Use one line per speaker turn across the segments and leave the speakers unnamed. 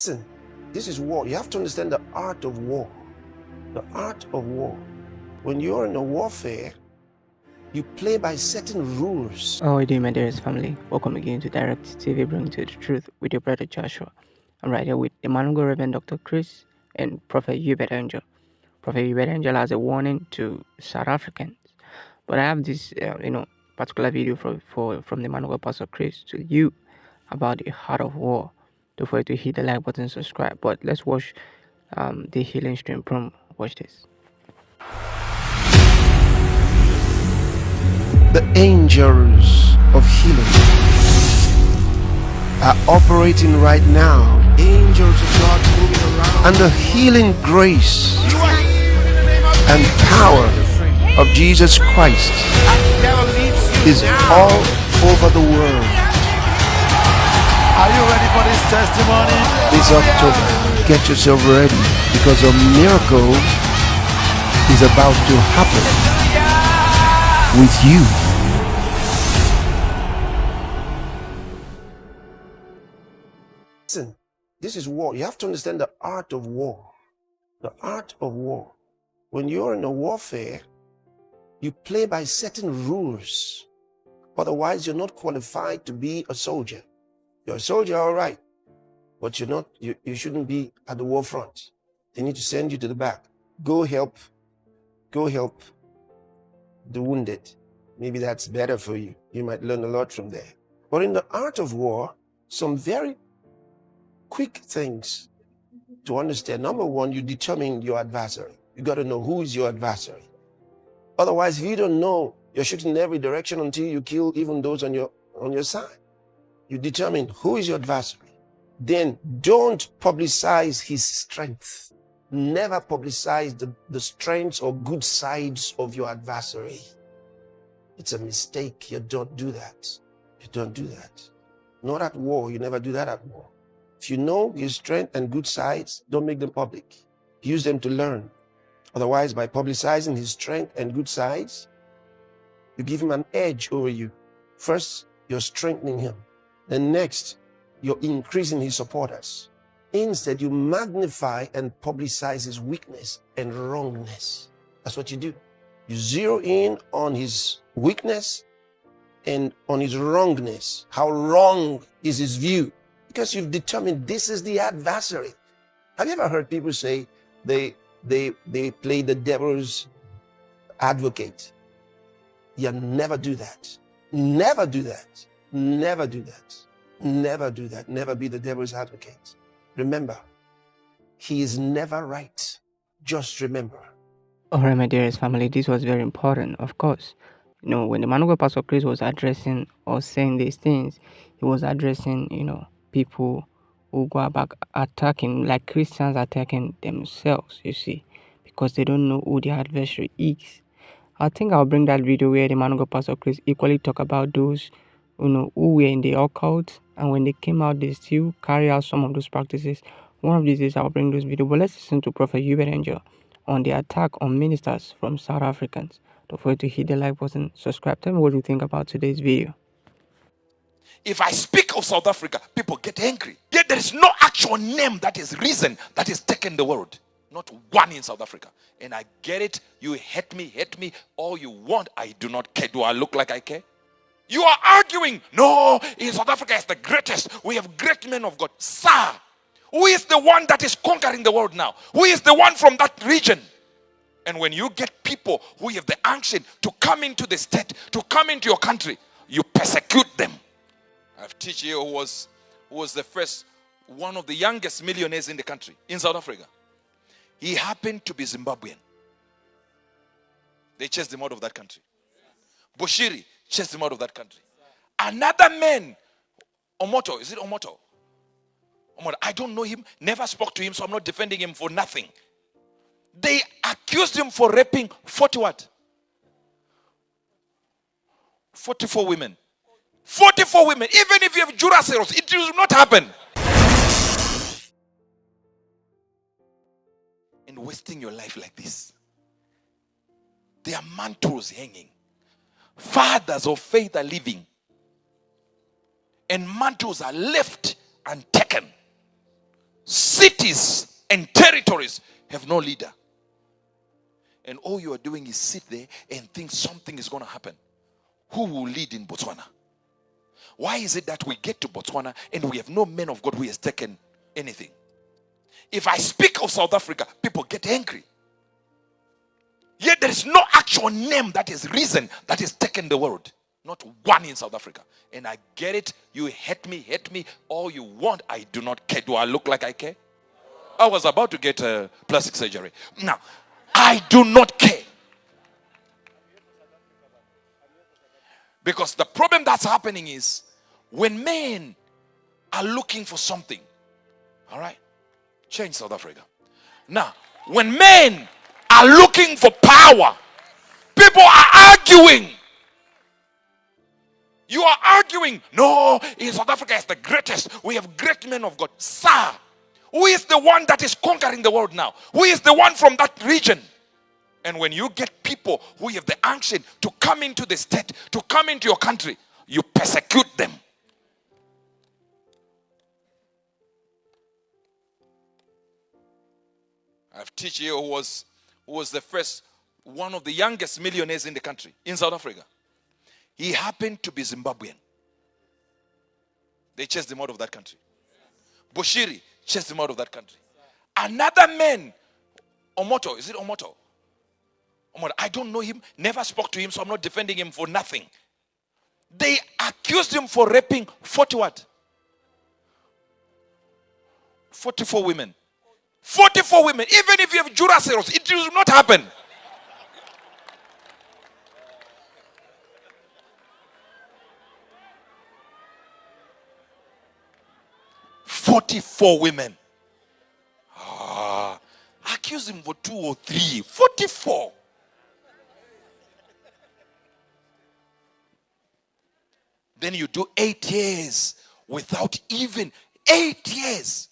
Listen, this is war. You have to understand the art of war. The art of war. When you're in a warfare, you play by certain rules.
How are you doing, my dearest family? Welcome again to Direct TV, bringing to the truth with your brother Joshua. I'm right here with the Mango Reverend Dr. Chris and Prophet Uebert Angel. Prophet Uebert Angel has a warning to South Africans. But I have this, particular video from the Mango Pastor Chris to you about the heart of war. Don't forget to hit the like button and subscribe. But let's watch the healing stream from. Watch this.
The angels of healing are operating right now. Angels of God moving around. And the healing grace and power of Jesus Christ is all over the world.
Are you ready for this testimony?
This October, get yourself ready because a miracle is about to happen with you. Listen, this is war. You have to understand the art of war. The art of war. When you're in a warfare, you play by certain rules. Otherwise, you're not qualified to be a soldier. You're a soldier, all right, but you're not. You shouldn't be at the war front. They need to send you to the back. Go help the wounded. Maybe that's better for you. You might learn a lot from there. But in the art of war, some very quick things to understand. Number one, you determine your adversary. You got to know who is your adversary. Otherwise, if you don't know, you're shooting in every direction until you kill even those on your side. You determine who is your adversary. Then don't publicize his strength. Never publicize the strengths or good sides of your adversary. It's a mistake. You don't do that. You don't do that. Not at war. You never do that at war. If you know his strength and good sides, don't make them public. Use them to learn. Otherwise, by publicizing his strength and good sides, you give him an edge over you. First, you're strengthening him. Then next, you're increasing his supporters. Instead, you magnify and publicize his weakness and wrongness. That's what you do. You zero in on his weakness and on his wrongness. How wrong is his view? Because you've determined this is the adversary. Have you ever heard people say they play the devil's advocate? You never do that. Never do that. Never do that. Never do that. Never be the devil's advocate. Remember, he is never right. Just remember.
Alright, my dearest family, this was very important, of course. When the man of God, Pastor Chris, was addressing or saying these things, he was addressing, people who go about attacking, like Christians attacking themselves, you see, because they don't know who their adversary is. I think I'll bring that video where the man of God, Pastor Chris, equally talk about those, who were in the occult, and when they came out, they still carry out some of those practices. One of these days, I'll bring this video, but let's listen to Prophet Uebert Angel on the attack on ministers from South Africans. Don't forget to hit the like button, subscribe. Tell me what you think about today's video.
If I speak of South Africa, people get angry. Yet there is no actual name that is risen that has taken the world. Not one in South Africa. And I get it. You hate me, all you want. I do not care. Do I look like I care? You are arguing. No, in South Africa is the greatest. We have great men of God. Sir, who is the one that is conquering the world now? Who is the one from that region? And when you get people who have the unction to come into the state, to come into your country, you persecute them. I have a teacher here who was the first, one of the youngest millionaires in the country, in South Africa. He happened to be Zimbabwean. They chased him out of that country. Bushiri chased him out of that country. Another man, Omoto, is it Omoto? I don't know him, never spoke to him, so I'm not defending him for nothing. They accused him for raping 40 what? 44 women. 44 women. Even if you have Jurassiros, it will not happen. And wasting your life like this. There are mantles hanging. Fathers of faith are living. And mantles are left and taken. cities and territories have no leader. And all you are doing is sit there and think something is going to happen. Who will lead in Botswana? Why is it that we get to Botswana and we have no man of God who has taken anything? If I speak of South Africa, people get angry. Yet there is no actual name that is risen, that has taken the world. Not one in South Africa. And I get it. You hate me, all you want. I do not care. Do I look like I care? I was about to get a plastic surgery. Now, I do not care. Because the problem that's happening is when men are looking for something, all right, change South Africa. Now, when men are looking for power, people are arguing. You are arguing. No, in South Africa is the greatest. We have great men of God. Sir, who is the one that is conquering the world now? Who is the one from that region? And when you get people who have the unction to come into the state, to come into your country, you persecute them. I have a teacher here who was the first, one of the youngest millionaires in the country, in South Africa. He happened to be Zimbabwean. They chased him out of that country. Bushiri chased him out of that country. Another man, Omoto, is it Omoto? Omoto, I don't know him, never spoke to him, so I'm not defending him for nothing. They accused him for raping 40 what? 44 women. 44 women. Even if you have Jurassiros, it will not happen. "44 women. Accuse him for 2 or 3. 44. Then you do 8 years without even 8 years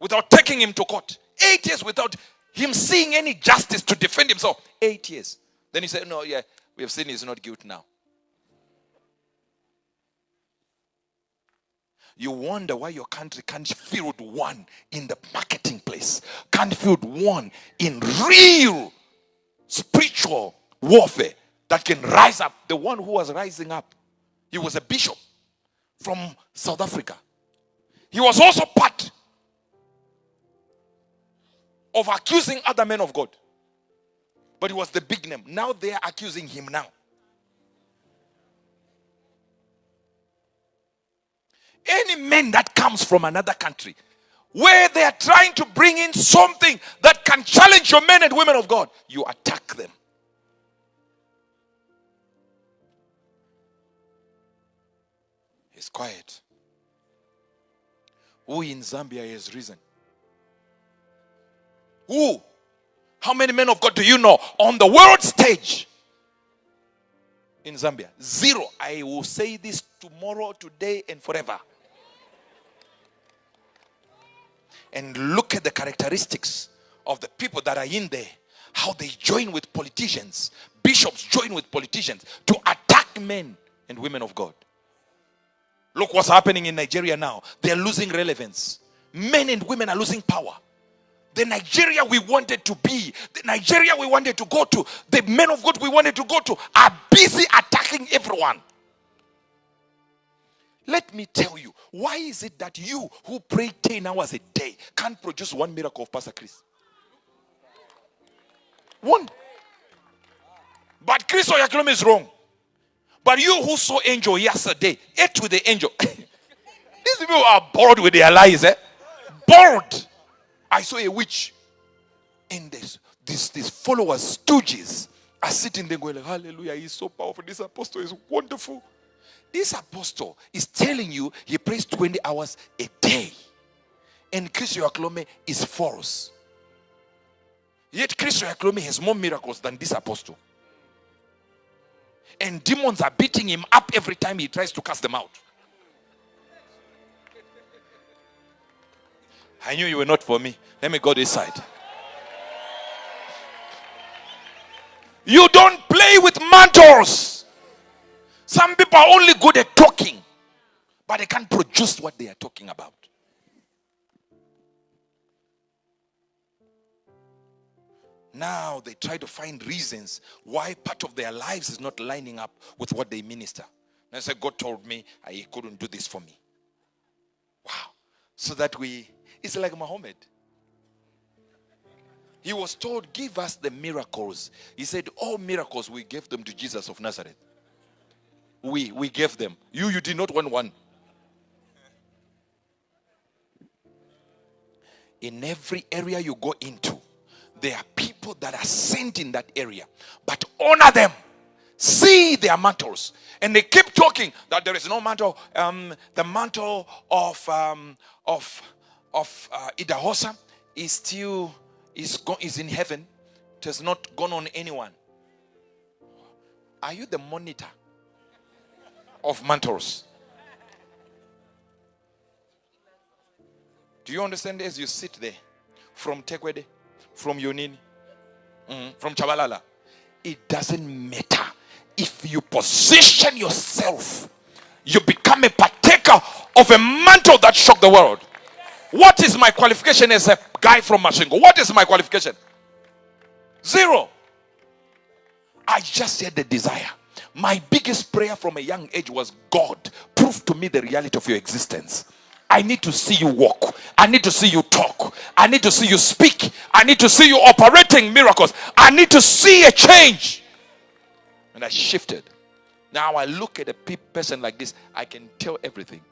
without taking him to court. 8 years without him seeing any justice to defend himself. 8 years. Then you say, no, yeah, we have seen he's not guilty now. You wonder why your country can't field one in the marketing place, can't field one in real spiritual warfare that can rise up. The one who was rising up, he was a bishop from South Africa. He was also part of accusing other men of God. But he was the big name. Now they are accusing him now. Any man that comes from another country where they are trying to bring in something that can challenge your men and women of God, you attack them. He's quiet. Who in Zambia has risen? Who? How many men of God do you know on the world stage in Zambia? 0. I will say this tomorrow, today, and forever. And look at the characteristics of the people that are in there. How they join with politicians. Bishops join with politicians to attack men and women of God. Look what's happening in Nigeria now. They're losing relevance. Men and women are losing power. The Nigeria we wanted to be, the Nigeria we wanted to go to, the men of God we wanted to go to are busy attacking everyone. Let me tell you, why is it that you who pray 10 hours a day can't produce one miracle of Pastor Chris? One. But Chris Oyakhilome is wrong. But you who saw angel yesterday, ate with the angel. These people are bored with their lies, eh? Bored. I saw a witch. And these followers, stooges, are sitting there going like, hallelujah, he's so powerful. This apostle is wonderful. This apostle is telling you he prays 20 hours a day. And Chris Oyakhilome is false. Yet Chris Oyakhilome has more miracles than this apostle. And demons are beating him up every time he tries to cast them out. I knew you were not for me. Let me go this side. You don't play with mantles. Some people are only good at talking, but they can't produce what they are talking about. Now they try to find reasons why part of their lives is not lining up with what they minister. And I said, God told me he couldn't do this for me. Wow. So that it's like Muhammad. He was told, give us the miracles. He said, all miracles, we gave them to Jesus of Nazareth. We gave them. You did not want one. In every area you go into, there are people that are sent in that area. But honor them. See their mantles. And they keep talking that there is no mantle. The mantle of Idahosa is still is in heaven. It has not gone on anyone. Are you the monitor of mantles? Do you understand as you sit there from Tekwede, from Yonini, from Chabalala? It doesn't matter. If you position yourself, you become a partaker of a mantle that shocked the world. What is my qualification as a guy from Mashingo? What is my qualification? Zero. I just had the desire. My biggest prayer from a young age was, God, prove to me the reality of your existence. I need to see you walk. I need to see you talk. I need to see you speak. I need to see you operating miracles. I need to see a change. And I shifted. Now I look at a person like this, I can tell everything.